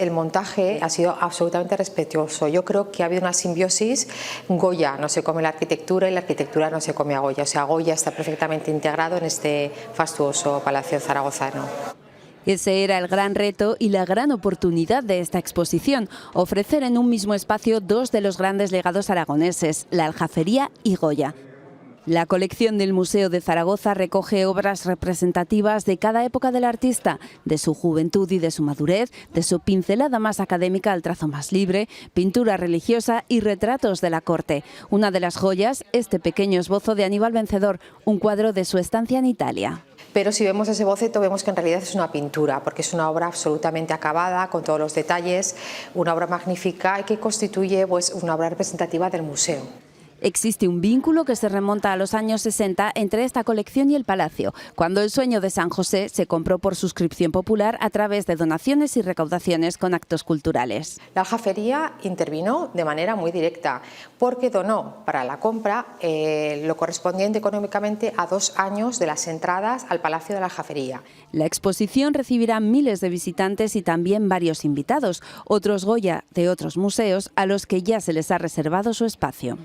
El montaje ha sido absolutamente respetuoso. Yo creo que ha habido una simbiosis. Goya no se come la arquitectura y la arquitectura no se come a Goya. O sea, Goya está perfectamente integrado en este fastuoso palacio zaragozano. Ese era el gran reto y la gran oportunidad de esta exposición, ofrecer en un mismo espacio dos de los grandes legados aragoneses, la Aljafería y Goya. La colección del Museo de Zaragoza recoge obras representativas de cada época del artista, de su juventud y de su madurez, de su pincelada más académica al trazo más libre, pintura religiosa y retratos de la corte. Una de las joyas, este pequeño esbozo de Aníbal Vencedor, un cuadro de su estancia en Italia. Pero si vemos ese boceto vemos que en realidad es una pintura, porque es una obra absolutamente acabada, con todos los detalles, una obra magnífica y que constituye pues, una obra representativa del museo. Existe un vínculo que se remonta a los años 60 entre esta colección y el palacio, cuando el sueño de San José se compró por suscripción popular a través de donaciones y recaudaciones con actos culturales. La Aljafería intervino de manera muy directa porque donó para la compra lo correspondiente económicamente a 2 años de las entradas al Palacio de la Aljafería. La exposición recibirá miles de visitantes y también varios invitados, otros Goya de otros museos a los que ya se les ha reservado su espacio.